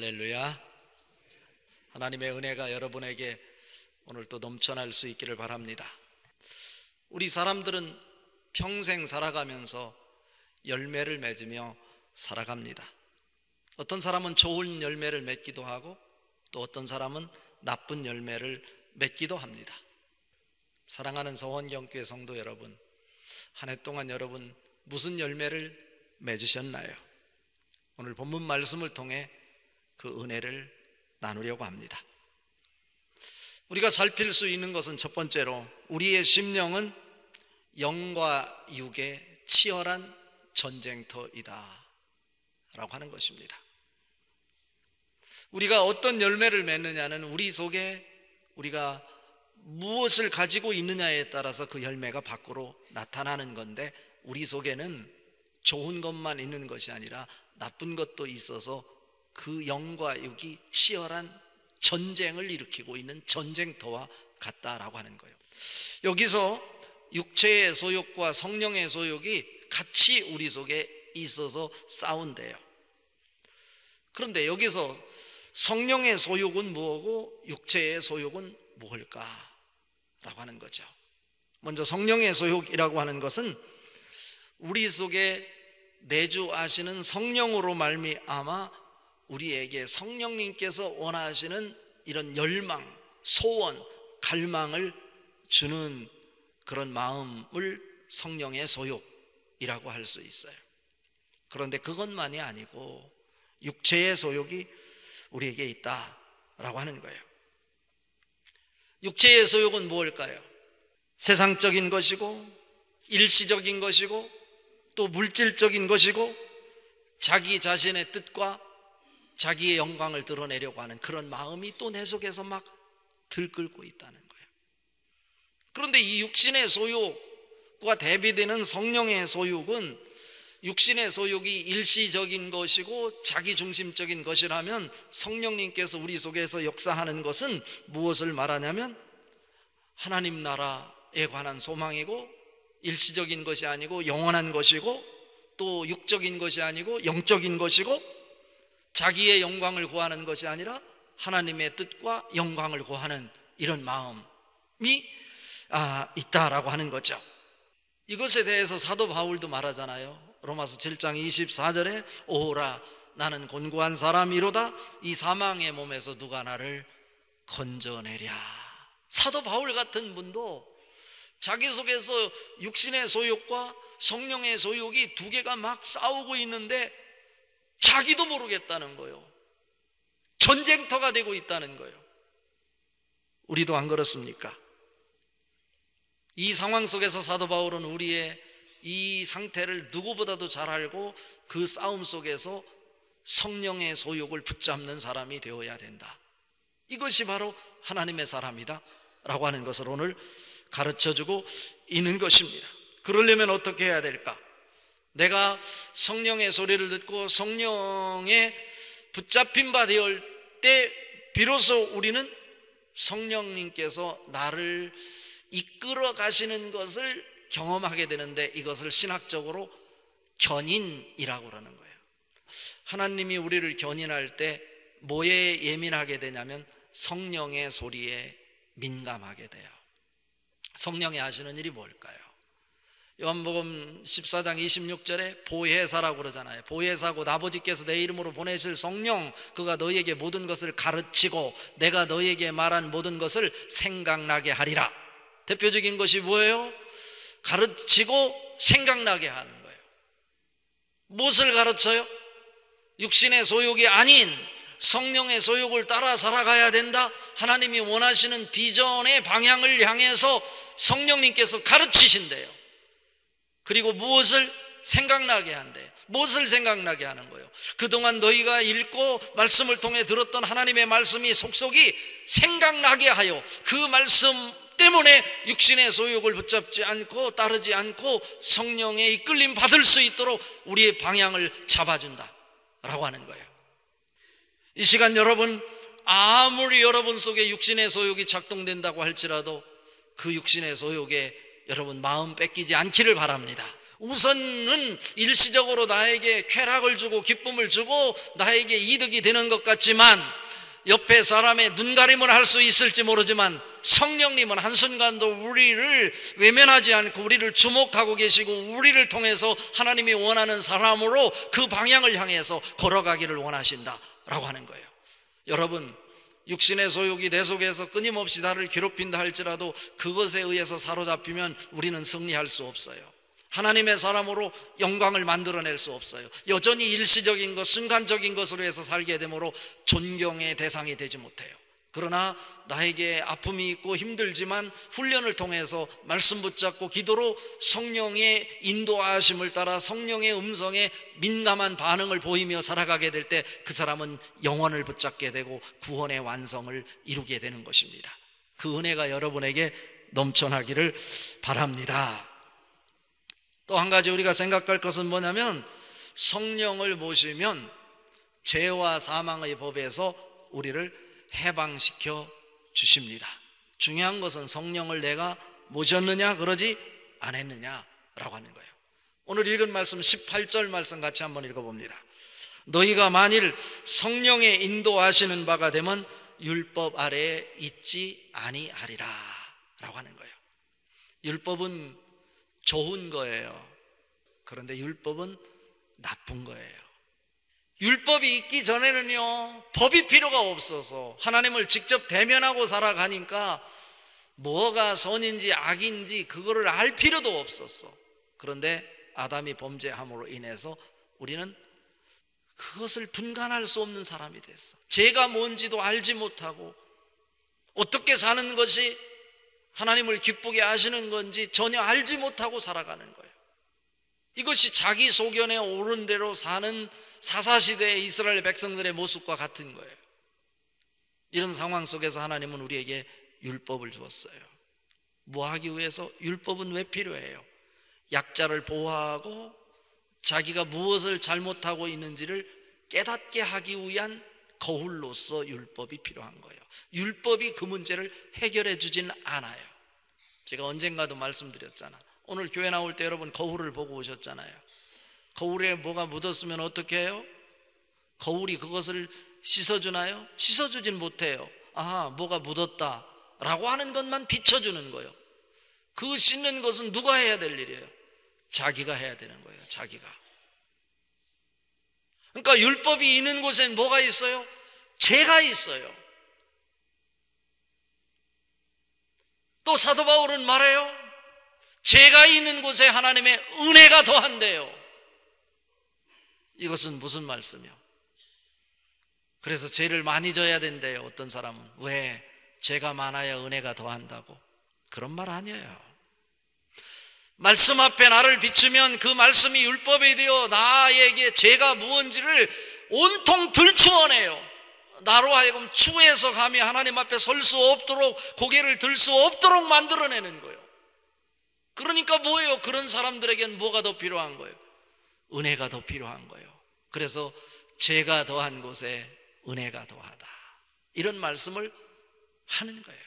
할렐루야. 하나님의 은혜가 여러분에게 오늘 또 넘쳐날 수 있기를 바랍니다. 우리 사람들은 평생 살아가면서 열매를 맺으며 살아갑니다. 어떤 사람은 좋은 열매를 맺기도 하고 또 어떤 사람은 나쁜 열매를 맺기도 합니다. 사랑하는 서원경교회 성도 여러분, 한 해 동안 여러분 무슨 열매를 맺으셨나요? 오늘 본문 말씀을 통해 그 은혜를 나누려고 합니다. 우리가 살필 수 있는 것은 첫 번째로 우리의 심령은 영과 육의 치열한 전쟁터이다 라고 하는 것입니다. 우리가 어떤 열매를 맺느냐는 우리 속에 우리가 무엇을 가지고 있느냐에 따라서 그 열매가 밖으로 나타나는 건데, 우리 속에는 좋은 것만 있는 것이 아니라 나쁜 것도 있어서 그 영과 육이 치열한 전쟁을 일으키고 있는 전쟁터와 같다라고 하는 거예요. 여기서 육체의 소욕과 성령의 소욕이 같이 우리 속에 있어서 싸운대요. 그런데 여기서 성령의 소욕은 뭐고 육체의 소욕은 무엇일까? 라고 하는 거죠. 먼저 성령의 소욕이라고 하는 것은 우리 속에 내주하시는 성령으로 말미암아 우리에게 성령님께서 원하시는 이런 열망, 소원, 갈망을 주는 그런 마음을 성령의 소욕이라고 할 수 있어요. 그런데 그것만이 아니고 육체의 소욕이 우리에게 있다라고 하는 거예요. 육체의 소욕은 무엇일까요? 세상적인 것이고 일시적인 것이고 또 물질적인 것이고 자기 자신의 뜻과 자기의 영광을 드러내려고 하는 그런 마음이 또 내 속에서 막 들끓고 있다는 거예요. 그런데 이 육신의 소욕과 대비되는 성령의 소욕은, 육신의 소욕이 일시적인 것이고 자기중심적인 것이라면 성령님께서 우리 속에서 역사하는 것은 무엇을 말하냐면 하나님 나라에 관한 소망이고, 일시적인 것이 아니고 영원한 것이고, 또 육적인 것이 아니고 영적인 것이고, 자기의 영광을 구하는 것이 아니라 하나님의 뜻과 영광을 구하는 이런 마음이 있다라고 하는 거죠. 이것에 대해서 사도 바울도 말하잖아요. 로마서 7장 24절에 오라 나는 곤고한 사람이로다 이 사망의 몸에서 누가 나를 건져내랴. 사도 바울 같은 분도 자기 속에서 육신의 소욕과 성령의 소욕이 두 개가 막 싸우고 있는데 자기도 모르겠다는 거예요. 전쟁터가 되고 있다는 거예요. 우리도 안 그렇습니까? 이 상황 속에서 사도 바울은 우리의 이 상태를 누구보다도 잘 알고 그 싸움 속에서 성령의 소욕을 붙잡는 사람이 되어야 된다. 이것이 바로 하나님의 사람이다 라고 하는 것을 오늘 가르쳐주고 있는 것입니다. 그러려면 어떻게 해야 될까? 내가 성령의 소리를 듣고 성령에 붙잡힌 바 되을 때 비로소 우리는 성령님께서 나를 이끌어 가시는 것을 경험하게 되는데, 이것을 신학적으로 견인이라고 그러는 거예요. 하나님이 우리를 견인할 때 뭐에 예민하게 되냐면 성령의 소리에 민감하게 돼요. 성령이 하시는 일이 뭘까요? 요한복음 14장 26절에 보혜사라고 그러잖아요. 보혜사고 아버지께서 내 이름으로 보내실 성령, 그가 너희에게 모든 것을 가르치고 내가 너희에게 말한 모든 것을 생각나게 하리라. 대표적인 것이 뭐예요? 가르치고 생각나게 하는 거예요. 무엇을 가르쳐요? 육신의 소욕이 아닌 성령의 소욕을 따라 살아가야 된다. 하나님이 원하시는 비전의 방향을 향해서 성령님께서 가르치신대요. 그리고 무엇을 생각나게 한대요. 무엇을 생각나게 하는 거예요? 그동안 너희가 읽고 말씀을 통해 들었던 하나님의 말씀이 속속이 생각나게 하여 그 말씀 때문에 육신의 소욕을 붙잡지 않고 따르지 않고 성령의 이끌림 받을 수 있도록 우리의 방향을 잡아준다 라고 하는 거예요. 이 시간 여러분, 아무리 여러분 속에 육신의 소욕이 작동된다고 할지라도 그 육신의 소욕에 여러분 마음 뺏기지 않기를 바랍니다. 우선은 일시적으로 나에게 쾌락을 주고 기쁨을 주고 나에게 이득이 되는 것 같지만 옆에 사람의 눈가림을 할 수 있을지 모르지만 성령님은 한순간도 우리를 외면하지 않고 우리를 주목하고 계시고 우리를 통해서 하나님이 원하는 사람으로 그 방향을 향해서 걸어가기를 원하신다라고 하는 거예요. 여러분, 육신의 소욕이 내 속에서 끊임없이 나를 괴롭힌다 할지라도 그것에 의해서 사로잡히면 우리는 승리할 수 없어요. 하나님의 사람으로 영광을 만들어낼 수 없어요. 여전히 일시적인 것, 순간적인 것으로 해서 살게 되므로 존경의 대상이 되지 못해요. 그러나 나에게 아픔이 있고 힘들지만 훈련을 통해서 말씀 붙잡고 기도로 성령의 인도하심을 따라 성령의 음성에 민감한 반응을 보이며 살아가게 될 때 그 사람은 영원을 붙잡게 되고 구원의 완성을 이루게 되는 것입니다. 그 은혜가 여러분에게 넘쳐나기를 바랍니다. 또 한 가지 우리가 생각할 것은 뭐냐면 성령을 모시면 죄와 사망의 법에서 우리를 해방시켜 주십니다. 중요한 것은 성령을 내가 모셨느냐 그러지 않았느냐라고 하는 거예요. 오늘 읽은 말씀 18절 말씀 같이 한번 읽어봅니다. 너희가 만일 성령의 인도하시는 바가 되면 율법 아래에 있지 아니하리라 라고 하는 거예요. 율법은 좋은 거예요. 그런데 율법은 나쁜 거예요. 율법이 있기 전에는요, 법이 필요가 없어서 하나님을 직접 대면하고 살아가니까 뭐가 선인지 악인지 그거를 알 필요도 없었어. 그런데 아담이 범죄함으로 인해서 우리는 그것을 분간할 수 없는 사람이 됐어. 죄가 뭔지도 알지 못하고 어떻게 사는 것이 하나님을 기쁘게 하시는 건지 전혀 알지 못하고 살아가는 거예요. 이것이 자기 소견에 오른 대로 사는 사사시대의 이스라엘 백성들의 모습과 같은 거예요. 이런 상황 속에서 하나님은 우리에게 율법을 주었어요. 뭐 하기 위해서? 율법은 왜 필요해요? 약자를 보호하고 자기가 무엇을 잘못하고 있는지를 깨닫게 하기 위한 거울로서 율법이 필요한 거예요. 율법이 그 문제를 해결해 주진 않아요. 제가 언젠가도 말씀드렸잖아. 오늘 교회 나올 때 여러분 거울을 보고 오셨잖아요. 거울에 뭐가 묻었으면 어떻게 해요? 거울이 그것을 씻어주나요? 씻어주진 못해요. 아하, 뭐가 묻었다 라고 하는 것만 비춰주는 거예요. 그 씻는 것은 누가 해야 될 일이에요? 자기가 해야 되는 거예요. 자기가. 그러니까 율법이 있는 곳엔 뭐가 있어요? 죄가 있어요. 또 사도 바울은 말해요. 죄가 있는 곳에 하나님의 은혜가 더한대요. 이것은 무슨 말씀이요? 그래서 죄를 많이 져야 된대요. 어떤 사람은. 왜? 죄가 많아야 은혜가 더한다고. 그런 말 아니에요. 말씀 앞에 나를 비추면 그 말씀이 율법이 되어 나에게 죄가 무언지를 온통 들추어내요. 나로 하여금 추해서 감히 하나님 앞에 설 수 없도록 고개를 들 수 없도록 만들어내는 거예요. 그러니까 뭐예요? 그런 사람들에게는 뭐가 더 필요한 거예요? 은혜가 더 필요한 거예요. 그래서 죄가 더한 곳에 은혜가 더하다, 이런 말씀을 하는 거예요.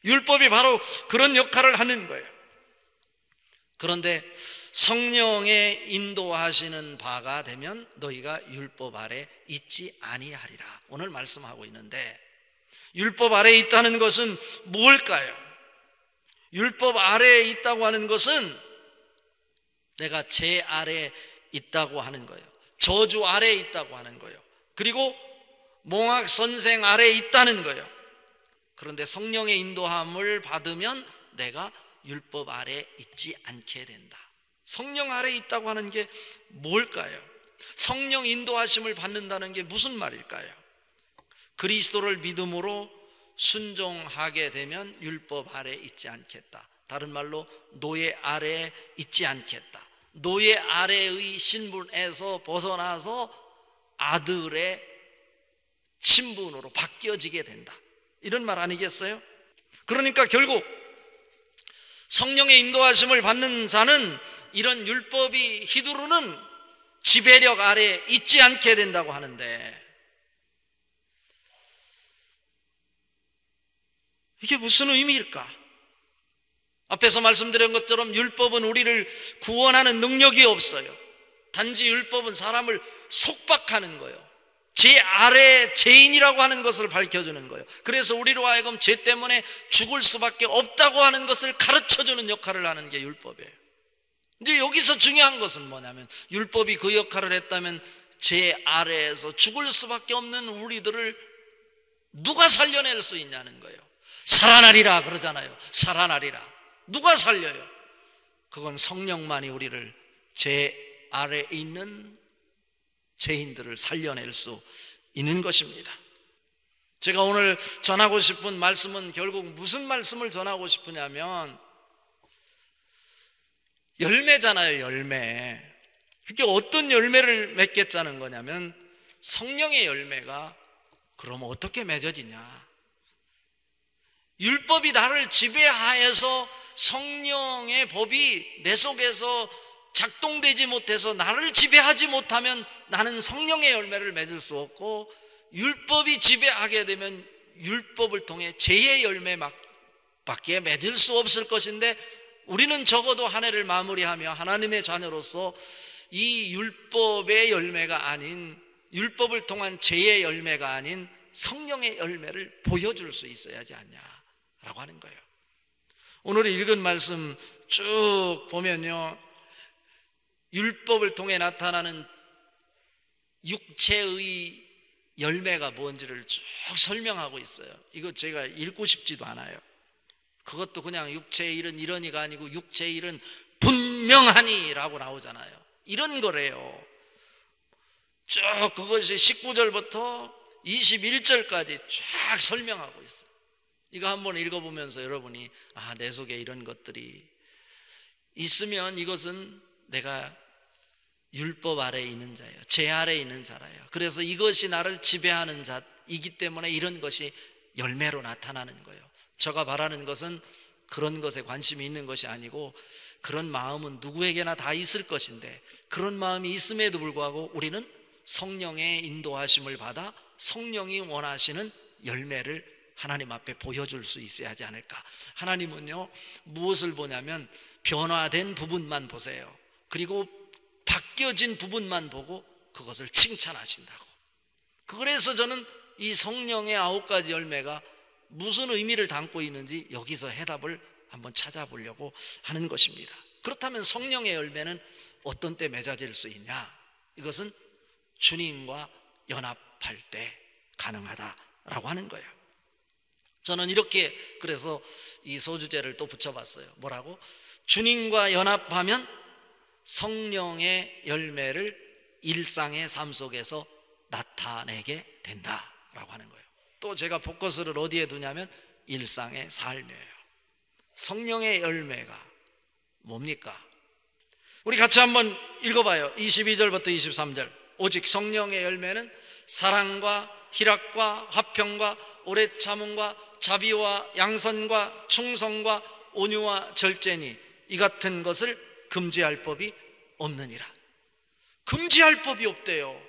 율법이 바로 그런 역할을 하는 거예요. 그런데 성령의 인도하시는 바가 되면 너희가 율법 아래 있지 아니하리라, 오늘 말씀하고 있는데, 율법 아래에 있다는 것은 뭘까요? 율법 아래에 있다고 하는 것은 내가 죄 아래에 있다고 하는 거예요. 저주 아래에 있다고 하는 거예요. 그리고 몽학 선생 아래에 있다는 거예요. 그런데 성령의 인도함을 받으면 내가 율법 아래에 있지 않게 된다. 성령 아래에 있다고 하는 게 뭘까요? 성령 인도하심을 받는다는 게 무슨 말일까요? 그리스도를 믿음으로 순종하게 되면 율법 아래에 있지 않겠다. 다른 말로 노예 아래에 있지 않겠다. 노예 아래의 신분에서 벗어나서 아들의 신분으로 바뀌어지게 된다, 이런 말 아니겠어요? 그러니까 결국 성령의 인도하심을 받는 자는 이런 율법이 휘두르는 지배력 아래에 있지 않게 된다고 하는데, 이게 무슨 의미일까? 앞에서 말씀드린 것처럼 율법은 우리를 구원하는 능력이 없어요. 단지 율법은 사람을 속박하는 거예요. 제 아래 죄인이라고 하는 것을 밝혀주는 거예요. 그래서 우리로 하여금 죄 때문에 죽을 수밖에 없다고 하는 것을 가르쳐주는 역할을 하는 게 율법이에요. 근데 여기서 중요한 것은 뭐냐면, 율법이 그 역할을 했다면 죄 아래에서 죽을 수밖에 없는 우리들을 누가 살려낼 수 있냐는 거예요. 살아나리라 그러잖아요. 살아나리라. 누가 살려요? 그건 성령만이 우리를 죄 아래에 있는 죄인들을 살려낼 수 있는 것입니다. 제가 오늘 전하고 싶은 말씀은 결국 무슨 말씀을 전하고 싶으냐면, 열매잖아요. 열매. 그게 어떤 열매를 맺겠다는 거냐면, 성령의 열매가 그럼 어떻게 맺어지냐. 율법이 나를 지배하여서 성령의 법이 내 속에서 작동되지 못해서 나를 지배하지 못하면 나는 성령의 열매를 맺을 수 없고, 율법이 지배하게 되면 율법을 통해 죄의 열매밖에 맺을 수 없을 것인데, 우리는 적어도 한 해를 마무리하며 하나님의 자녀로서 이 율법의 열매가 아닌, 율법을 통한 죄의 열매가 아닌 성령의 열매를 보여줄 수 있어야 하지 않냐라고 하는 거예요. 오늘 읽은 말씀 쭉 보면요, 율법을 통해 나타나는 육체의 열매가 뭔지를 쭉 설명하고 있어요. 이거 제가 읽고 싶지도 않아요. 그것도 그냥 육체의 일은 이러니가 아니고 육체의 일은 분명하니 라고 나오잖아요. 이런 거래요. 쭉 그것이 19절부터 21절까지 쫙 설명하고 있어요. 이거 한번 읽어보면서 여러분이 내 속에 이런 것들이 있으면 이것은 내가 율법 아래에 있는 자예요. 죄 아래에 있는 자라요. 그래서 이것이 나를 지배하는 자이기 때문에 이런 것이 열매로 나타나는 거예요. 제가 바라는 것은 그런 것에 관심이 있는 것이 아니고, 그런 마음은 누구에게나 다 있을 것인데, 그런 마음이 있음에도 불구하고 우리는 성령의 인도하심을 받아 성령이 원하시는 열매를 하나님 앞에 보여줄 수 있어야 하지 않을까. 하나님은요, 무엇을 보냐면 변화된 부분만 보세요. 그리고 바뀌어진 부분만 보고 그것을 칭찬하신다고. 그래서 저는 이 성령의 9가지 열매가 무슨 의미를 담고 있는지 여기서 해답을 한번 찾아보려고 하는 것입니다. 그렇다면 성령의 열매는 어떤 때 맺어질 수 있냐? 이것은 주님과 연합할 때 가능하다라고 하는 거예요. 저는 이렇게 그래서 이 소주제를 또 붙여봤어요. 뭐라고? 주님과 연합하면 성령의 열매를 일상의 삶 속에서 나타내게 된다라고 하는 거예요. 또 제가 포커스를 어디에 두냐면 일상의 삶이에요. 성령의 열매가 뭡니까? 우리 같이 한번 읽어봐요. 22절부터 23절. 오직 성령의 열매는 사랑과 희락과 화평과 오래 참음과 자비와 양선과 충성과 온유와 절제니 이 같은 것을 금지할 법이 없느니라. 금지할 법이 없대요.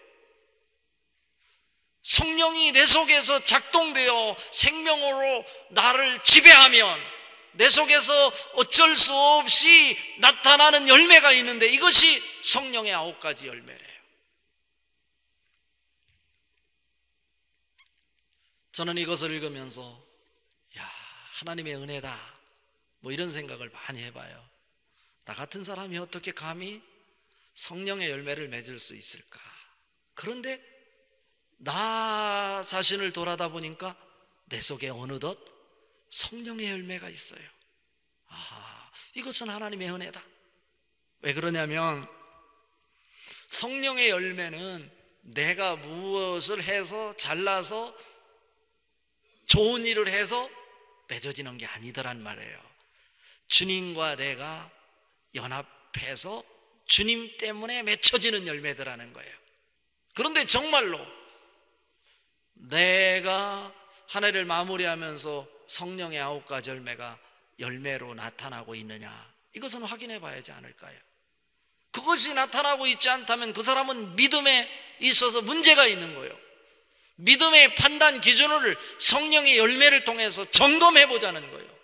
성령이 내 속에서 작동되어 생명으로 나를 지배하면 내 속에서 어쩔 수 없이 나타나는 열매가 있는데, 이것이 성령의 9가지 열매래요. 저는 이것을 읽으면서 하나님의 은혜다, 뭐 이런 생각을 많이 해봐요. 나 같은 사람이 어떻게 감히 성령의 열매를 맺을 수 있을까? 그런데 나 자신을 돌아다 보니까 내 속에 어느덧 성령의 열매가 있어요. 이것은 하나님의 은혜다. 왜 그러냐면 성령의 열매는 내가 무엇을 해서 잘나서 좋은 일을 해서 맺어지는 게 아니더란 말이에요. 주님과 내가 연합해서 주님 때문에 맺혀지는 열매더라는 거예요. 그런데 정말로 내가 한 해를 마무리하면서 성령의 9가지 열매가 열매로 나타나고 있느냐, 이것은 확인해 봐야지 않을까요? 그것이 나타나고 있지 않다면 그 사람은 믿음에 있어서 문제가 있는 거예요. 믿음의 판단 기준을 성령의 열매를 통해서 점검해 보자는 거예요.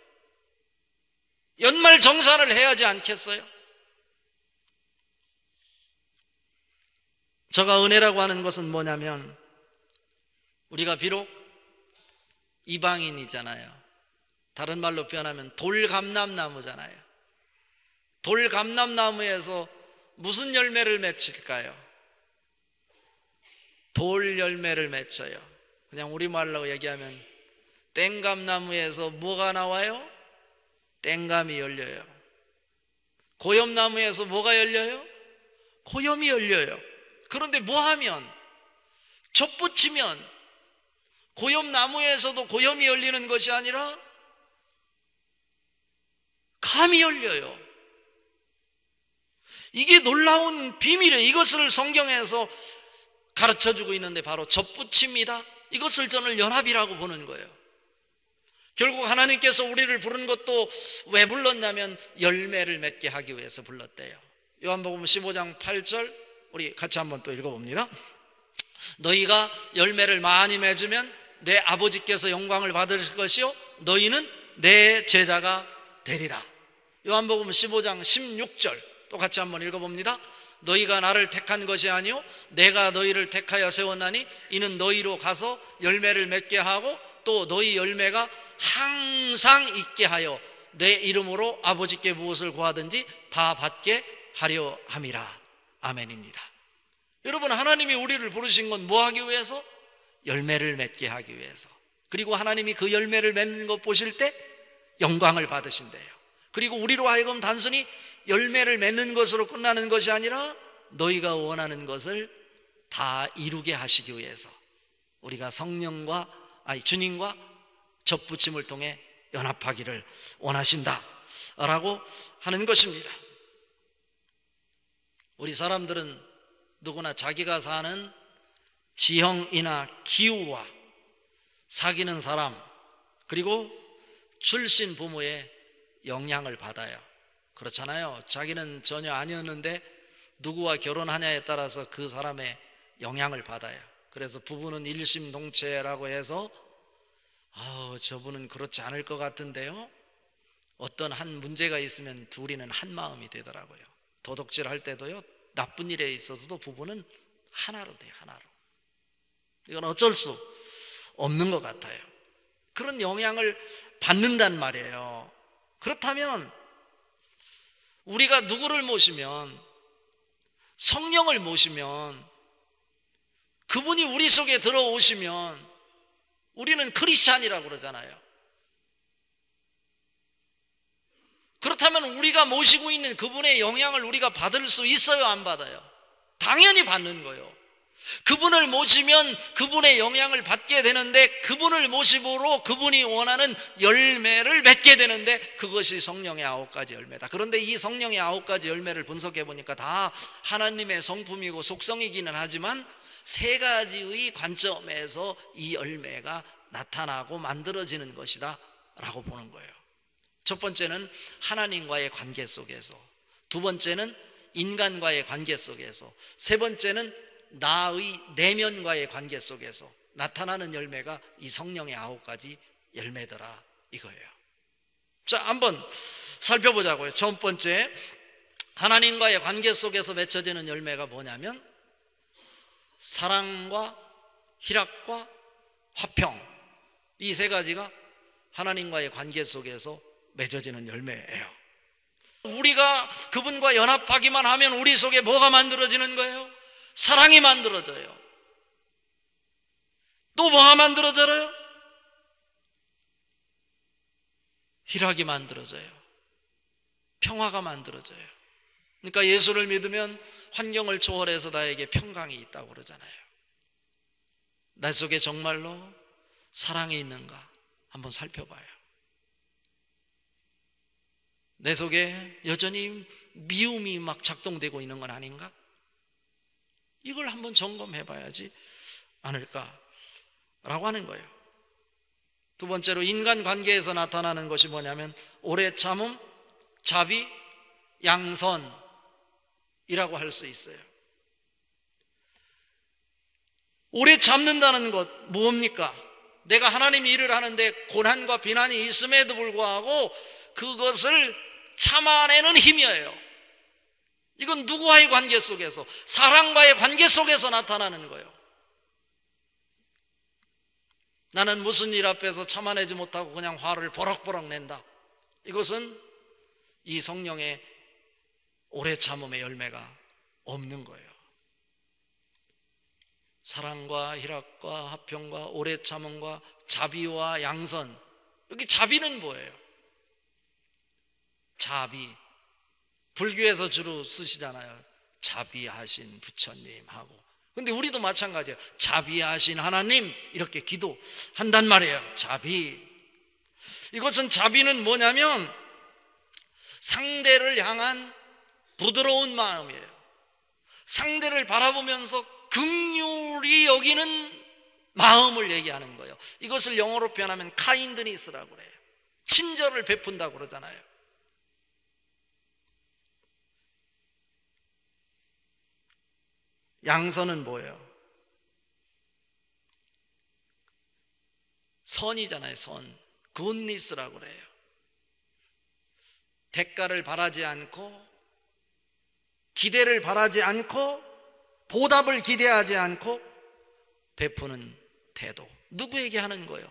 연말 정산을 해야 하지 않겠어요? 저가 은혜라고 하는 것은 뭐냐면, 우리가 비록 이방인이잖아요. 다른 말로 표현하면 돌감람나무잖아요. 돌감람나무에서 무슨 열매를 맺힐까요? 돌 열매를 맺혀요. 그냥 우리말로 얘기하면 땡감나무에서 뭐가 나와요? 땡감이 열려요. 고염나무에서 뭐가 열려요? 고염이 열려요. 그런데 뭐 하면, 젖붙이면 고염나무에서도 고염이 열리는 것이 아니라 감이 열려요. 이게 놀라운 비밀이에요. 이것을 성경에서 가르쳐주고 있는데 바로 젖붙입니다. 이것을 저는 연합이라고 보는 거예요. 결국 하나님께서 우리를 부른 것도 왜 불렀냐면 열매를 맺게 하기 위해서 불렀대요. 요한복음 15장 8절 우리 같이 한번 또 읽어봅니다. 너희가 열매를 많이 맺으면 내 아버지께서 영광을 받으실 것이요 너희는 내 제자가 되리라. 요한복음 15장 16절 또 같이 한번 읽어봅니다. 너희가 나를 택한 것이 아니요 내가 너희를 택하여 세웠나니 이는 너희로 가서 열매를 맺게 하고 또 너희 열매가 항상 있게 하여 내 이름으로 아버지께 무엇을 구하든지 다 받게 하려 함이라. 아멘입니다. 여러분, 하나님이 우리를 부르신 건 뭐 하기 위해서? 열매를 맺게 하기 위해서. 그리고 하나님이 그 열매를 맺는 것 보실 때 영광을 받으신대요. 그리고 우리로 하여금 단순히 열매를 맺는 것으로 끝나는 것이 아니라 너희가 원하는 것을 다 이루게 하시기 위해서 우리가 주님과 젖붙임을 통해 연합하기를 원하신다라고 하는 것입니다. 우리 사람들은 누구나 자기가 사는 지형이나 기후와 사귀는 사람 그리고 출신 부모의 영향을 받아요. 그렇잖아요. 자기는 전혀 아니었는데 누구와 결혼하냐에 따라서 그 사람의 영향을 받아요. 그래서 부부는 일심동체라고 해서 저분은 그렇지 않을 것 같은데요, 어떤 한 문제가 있으면 둘이는 한 마음이 되더라고요. 도둑질 할 때도요, 나쁜 일에 있어서도 부부는 하나로 돼요. 하나로. 이건 어쩔 수 없는 것 같아요. 그런 영향을 받는단 말이에요. 그렇다면 우리가 누구를 모시면, 성령을 모시면, 그분이 우리 속에 들어오시면 우리는 크리스찬이라고 그러잖아요. 그렇다면 우리가 모시고 있는 그분의 영향을 우리가 받을 수 있어요? 안 받아요? 당연히 받는 거예요. 그분을 모시면 그분의 영향을 받게 되는데, 그분을 모심으로 그분이 원하는 열매를 맺게 되는데, 그것이 성령의 9가지 열매다. 그런데 이 성령의 9가지 열매를 분석해 보니까 다 하나님의 성품이고 속성이기는 하지만 3가지의 관점에서 이 열매가 나타나고 만들어지는 것이다 라고 보는 거예요. 첫 번째는 하나님과의 관계 속에서, 두 번째는 인간과의 관계 속에서, 세 번째는 나의 내면과의 관계 속에서 나타나는 열매가 이 성령의 9가지 열매더라 이거예요. 자, 한번 살펴보자고요. 첫 번째, 하나님과의 관계 속에서 맺혀지는 열매가 뭐냐면 사랑과 희락과 화평, 이 3가지가 하나님과의 관계 속에서 맺어지는 열매예요. 우리가 그분과 연합하기만 하면 우리 속에 뭐가 만들어지는 거예요? 사랑이 만들어져요. 또 뭐가 만들어져요? 희락이 만들어져요. 평화가 만들어져요. 그러니까 예수를 믿으면 환경을 초월해서 나에게 평강이 있다고 그러잖아요. 나 속에 정말로 사랑이 있는가 한번 살펴봐요. 내 속에 여전히 미움이 막 작동되고 있는 건 아닌가? 이걸 한번 점검해 봐야지 않을까라고 하는 거예요. 두 번째로 인간관계에서 나타나는 것이 뭐냐면 오래 참음, 자비, 양선이라고 할 수 있어요. 오래 참는다는 것 뭡니까? 내가 하나님의 일을 하는데 고난과 비난이 있음에도 불구하고 그것을 참아내는 힘이에요. 이건 누구와의 관계 속에서, 사랑과의 관계 속에서 나타나는 거예요. 나는 무슨 일 앞에서 참아내지 못하고 그냥 화를 버럭버럭 낸다. 이것은 이 성령의 오래 참음의 열매가 없는 거예요. 사랑과 희락과 화평과 오래 참음과 자비와 양선. 여기 자비는 뭐예요? 자비. 불교에서 주로 쓰시잖아요. 자비하신 부처님하고. 근데 우리도 마찬가지예요. 자비하신 하나님 이렇게 기도한단 말이에요. 자비. 이것은 자비는 뭐냐면 상대를 향한 부드러운 마음이에요. 상대를 바라보면서 긍휼히 여기는 마음을 얘기하는 거예요. 이것을 영어로 표현하면 카인드니스라고 그래요. 친절을 베푼다고 그러잖아요. 양선은 뭐예요? 선이잖아요. 선. 굿니스라고 그래요. 대가를 바라지 않고, 기대를 바라지 않고, 보답을 기대하지 않고 베푸는 태도. 누구에게 하는 거예요?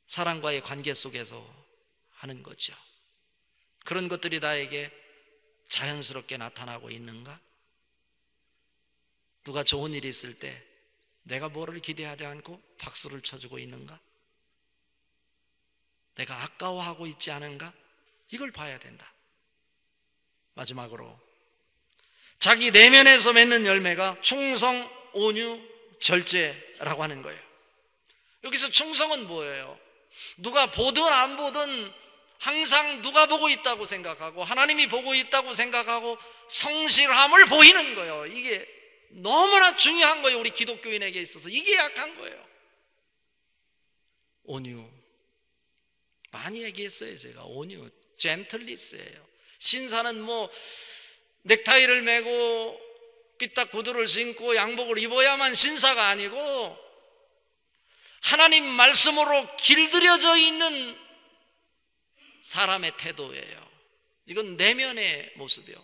사랑과의 관계 속에서 하는 거죠. 그런 것들이 나에게 자연스럽게 나타나고 있는가? 누가 좋은 일이 있을 때 내가 뭐를 기대하지 않고 박수를 쳐주고 있는가? 내가 아까워하고 있지 않은가? 이걸 봐야 된다. 마지막으로 자기 내면에서 맺는 열매가 충성, 온유, 절제라고 하는 거예요. 여기서 충성은 뭐예요? 누가 보든 안 보든 항상 누가 보고 있다고 생각하고 하나님이 보고 있다고 생각하고 성실함을 보이는 거예요. 이게 너무나 중요한 거예요. 우리 기독교인에게 있어서 이게 약한 거예요. 온유. 많이 얘기했어요. 제가 온유, 젠틀리스예요. 신사는 뭐 넥타이를 매고 삐딱 구두를 신고 양복을 입어야만 신사가 아니고 하나님 말씀으로 길들여져 있는 사람의 태도예요. 이건 내면의 모습이요.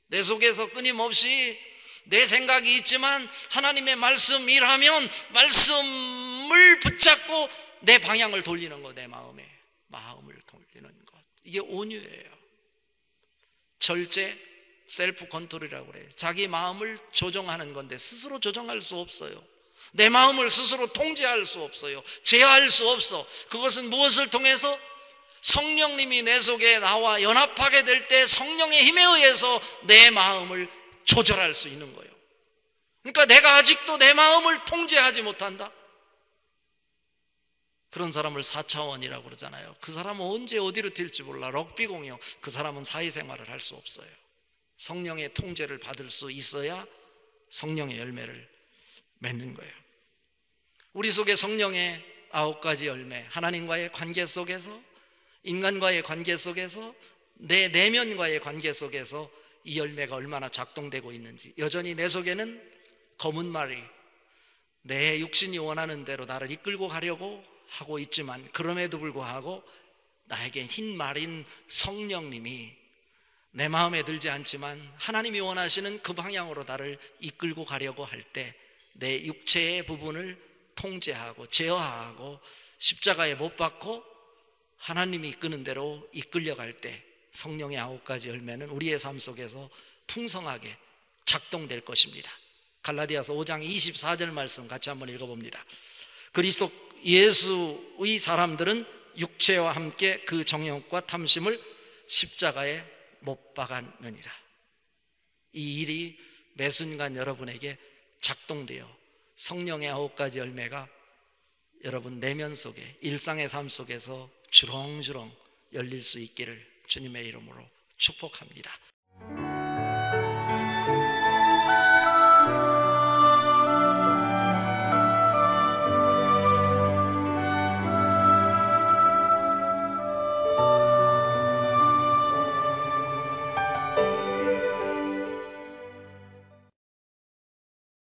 내 속에서 끊임없이 내 생각이 있지만 하나님의 말씀 일하면 말씀을 붙잡고 내 방향을 돌리는 것, 내 마음을 돌리는 것. 이게 온유예요. 절제, 셀프 컨트롤이라고 그래요. 자기 마음을 조정하는 건데 스스로 조정할 수 없어요. 내 마음을 스스로 통제할 수 없어요. 제어할 수 없어. 그것은 무엇을 통해서? 성령님이 내 속에 나와 연합하게 될 때 성령의 힘에 의해서 내 마음을 조절할 수 있는 거예요. 그러니까 내가 아직도 내 마음을 통제하지 못한다? 그런 사람을 4차원이라고 그러잖아요. 그 사람은 언제 어디로 튈지 몰라. 럭비 공이요. 그 사람은 사회생활을 할 수 없어요. 성령의 통제를 받을 수 있어야 성령의 열매를 맺는 거예요. 우리 속에 성령의 9가지 열매, 하나님과의 관계 속에서, 인간과의 관계 속에서, 내 내면과의 관계 속에서 이 열매가 얼마나 작동되고 있는지. 여전히 내 속에는 검은 말이 내 육신이 원하는 대로 나를 이끌고 가려고 하고 있지만 그럼에도 불구하고 나에게 흰 말인 성령님이 내 마음에 들지 않지만 하나님이 원하시는 그 방향으로 나를 이끌고 가려고 할 때 내 육체의 부분을 통제하고 제어하고 십자가에 못 박고 하나님이 이끄는 대로 이끌려갈 때 성령의 9가지 열매는 우리의 삶 속에서 풍성하게 작동될 것입니다. 갈라디아서 5장 24절 말씀 같이 한번 읽어봅니다. 그리스도 예수의 사람들은 육체와 함께 그 정욕과 탐심을 십자가에 못 박았느니라. 이 일이 매 순간 여러분에게 작동되어 성령의 9가지 열매가 여러분 내면 속에 일상의 삶 속에서 주렁주렁 열릴 수 있기를 주님의 이름으로 축복합니다.